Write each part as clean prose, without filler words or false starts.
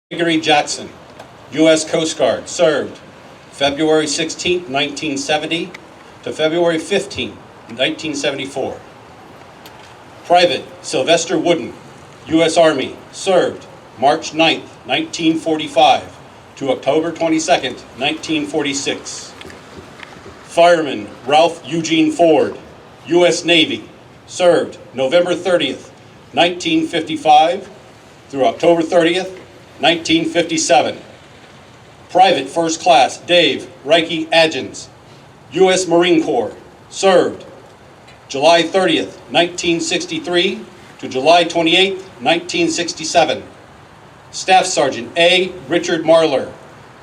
Gregory Jackson, U.S. Coast Guard, served February 16, 1970 to February 15, 1974. Private Sylvester Wooden, U.S. Army, served March 9, 1945 to October 22, 1946. Fireman Ralph Eugene Ford, U.S. Navy, served November 30th, 1955 through October 30th, 1957. Private First Class Dave Reike Adjins, U.S. Marine Corps, served July 30th, 1963 to July 28th, 1967. Staff Sergeant A. Richard Marler,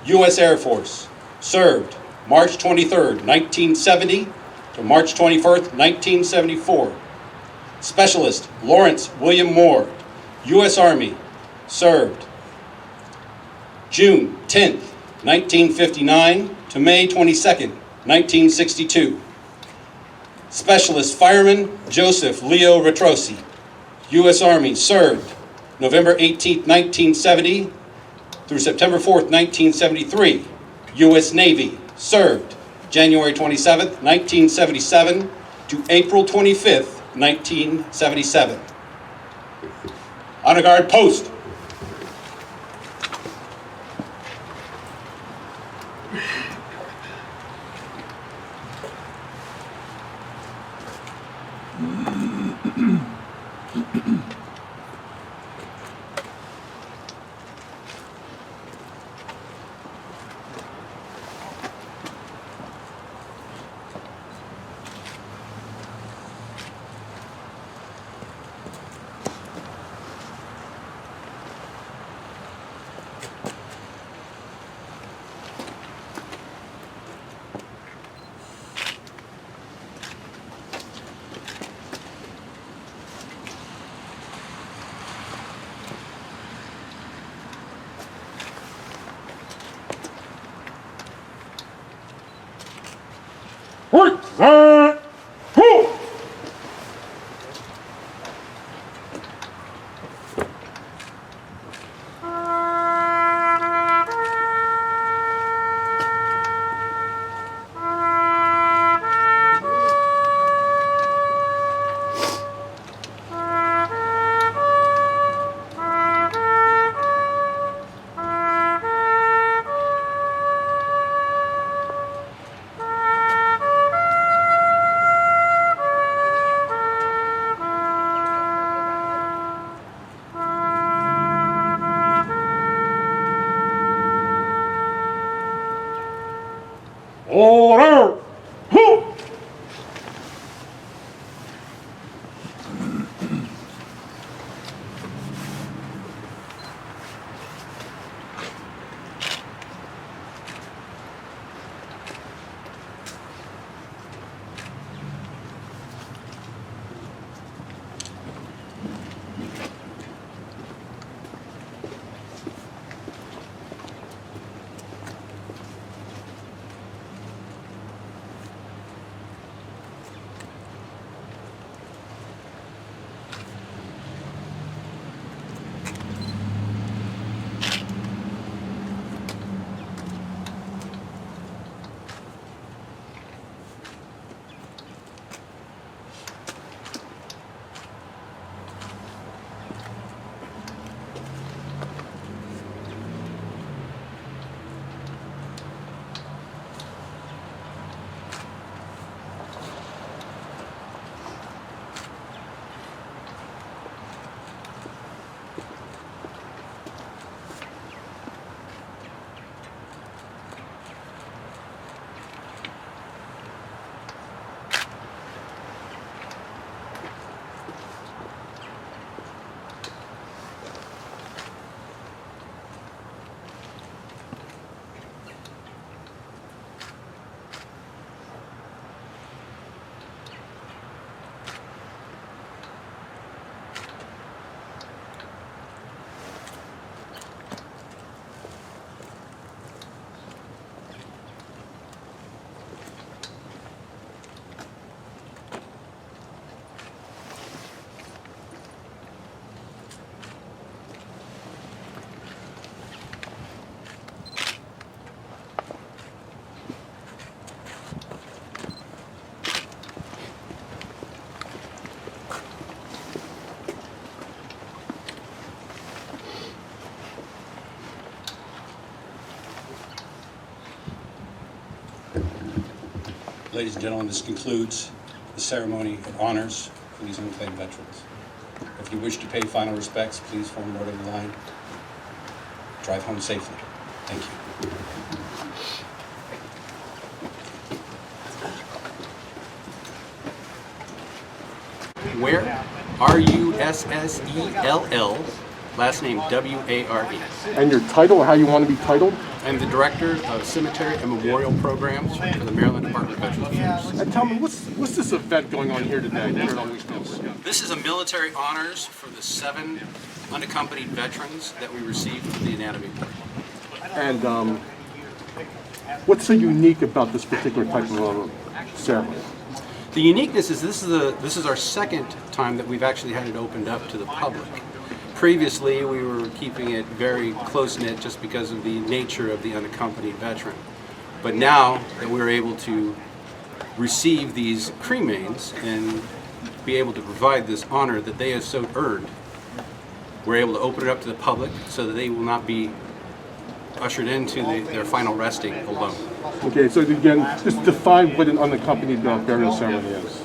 U.S. Air Force, served March 23rd, 1970 to March 21st, 1974. Specialist Lawrence William Moore, U.S. Army, served June 10th, 1959 to May 22nd, 1962. Specialist Fireman Joseph Leo Retrosi, U.S. Army, served November 18th, 1970 through September 4th, 1973. U.S. Navy, served January 27th, 1977 to April 25th, 1977. Honor Guard post. Order! Ladies and gentlemen, this concludes the ceremony of honors for these unclaimed veterans. If you wish to pay final respects, please form an orderly line. Drive home safely. Thank you. Where? R-U-S-S-E-L-L, last name W-A-R-E. And your title, or how you want to be titled? I'm the Director of Cemetery and Memorial Programs for the Maryland Department of Veterans Affairs. And tell me, what's this event going on here today here at Owings Mills? This is a military honors for the 7 unaccompanied veterans that we received from the Anatomy Board. And what's so unique about this particular type of ceremony? The uniqueness is this is our second time that we've actually had it opened up to the public. Previously, we were keeping it very close-knit just because of the nature of the unaccompanied veteran. But now that we're able to receive these cremains and be able to provide this honor that they have so earned, we're able to open it up to the public so that they will not be ushered into their final resting alone. Okay, so again, just define what an unaccompanied burial ceremony is.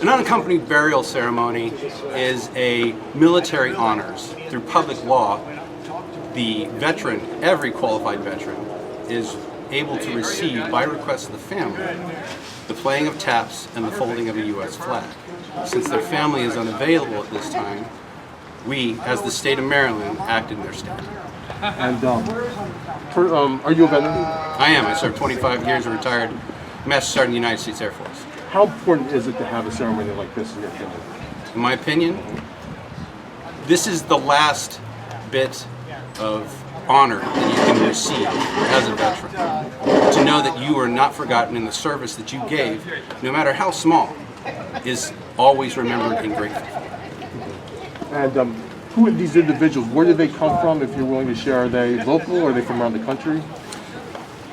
An unaccompanied burial ceremony is a military honors. Through public law, the veteran, every qualified veteran, is able to receive, by request of the family, the playing of taps and the folding of a U.S. flag. Since their family is unavailable at this time, we, as the state of Maryland, act in their stead. And are you a veteran? I am. I served 25 years and retired Master Sergeant in the United States Air Force. How important is it to have a ceremony like this in your opinion? In my opinion, this is the last bit of honor that you can receive as a veteran. To know that you are not forgotten in the service that you gave, no matter how small, is always remembered and grateful. And who are these individuals? Where did they come from, if you're willing to share? Are they local or are they from around the country?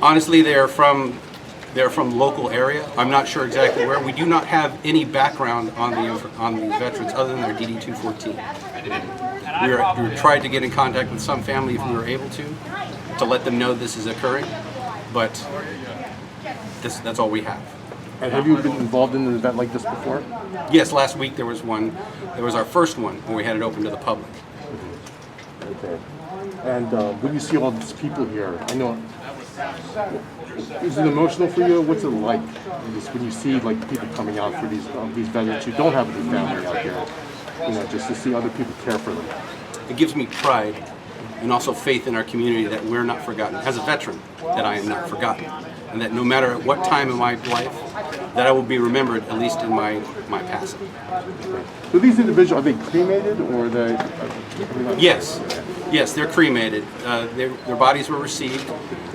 Honestly, they're from local area. I'm not sure exactly where. We do not have any background on the veterans other than their DD-214. We tried to get in contact with some family if we were able to let them know this is occurring, but that's all we have. And have you been involved in an event like this before? Yes, last week there was one. It was our first one when we had it open to the public. Okay. And when you see all these people here, I know, is it emotional for you? What's it like when you see like people coming out for these veterans who don't have a family out there? You know, just to see other people care for them. It gives me pride and also faith in our community that we're not forgotten. As a veteran, that I am not forgotten. And that no matter at what time in my life, that I will be remembered, at least in my passing. Okay. So these individuals, are they cremated or are they? Yes, they're cremated. Their bodies were received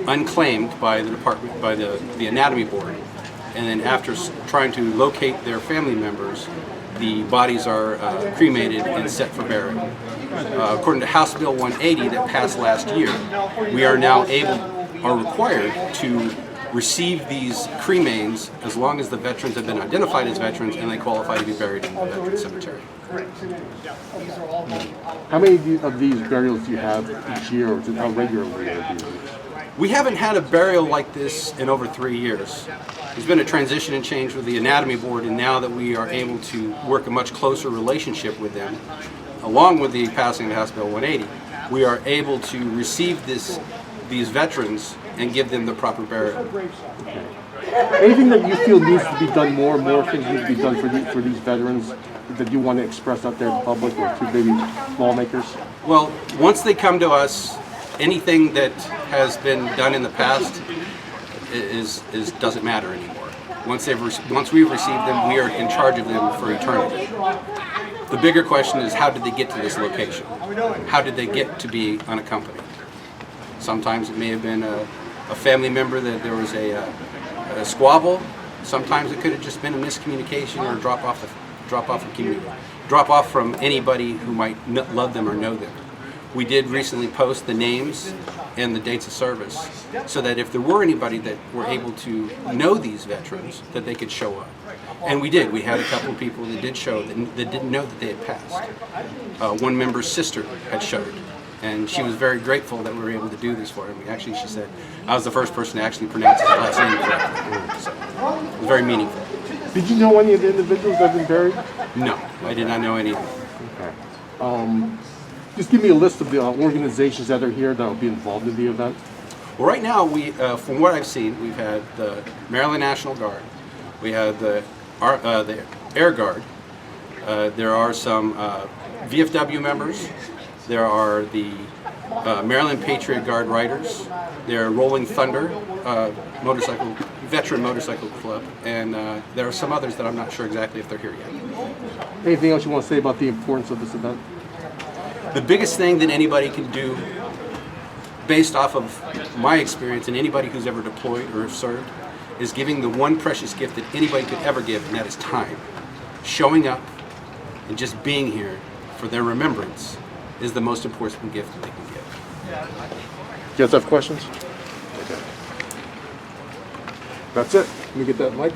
unclaimed by the department, by the Anatomy Board, and then after trying to locate their family members, the bodies are cremated and set for burial. According to House Bill 180 that passed last year, we are now required to receive these cremains as long as the veterans have been identified as veterans and they qualify to be buried in the Veterans Cemetery. How many of these burials do you have each year, or how regularly are these? We haven't had a burial like this in over 3 years. There's been a transition and change with the Anatomy Board, and now that we are able to work a much closer relationship with them, along with the passing of House Bill 180, we are able to receive these veterans and give them the proper burial. Okay. Anything that you feel needs to be done more things need to be done for these veterans that you want to express out there in public or to maybe lawmakers? Well, once they come to us, anything that has been done in the past doesn't matter anymore. Once we've received them, we are in charge of them for eternity. The bigger question is, how did they get to this location? How did they get to be unaccompanied? Sometimes it may have been a family member that there was a squabble. Sometimes it could have just been a miscommunication or a drop off from anybody who might love them or know them. We did recently post the names and the dates of service so that if there were anybody that were able to know these veterans, that they could show up. And we did. We had a couple of people that did show that didn't know that they had passed. One member's sister had showed, and she was very grateful that we were able to do this for him. Actually, she said, I was the first person to actually pronounce his last name correctly. So. It was very meaningful. Did you know any of the individuals that have been buried? No, I did not know any of them. Okay. Just give me a list of the organizations that are here that will be involved in the event. Well, right now, from what I've seen, we've had the Maryland National Guard, we had the Air Guard, there are some VFW members, there are the Maryland Patriot Guard Riders, there are Rolling Thunder Veteran Motorcycle Club, and there are some others that I'm not sure exactly if they're here yet. Anything else you want to say about the importance of this event? The biggest thing that anybody can do, based off of my experience and anybody who's ever deployed or served, is giving the one precious gift that anybody could ever give, and that is time. Showing up and just being here for their remembrance is the most important gift that they can give. You guys have questions? Okay. That's it. Let me get that mic.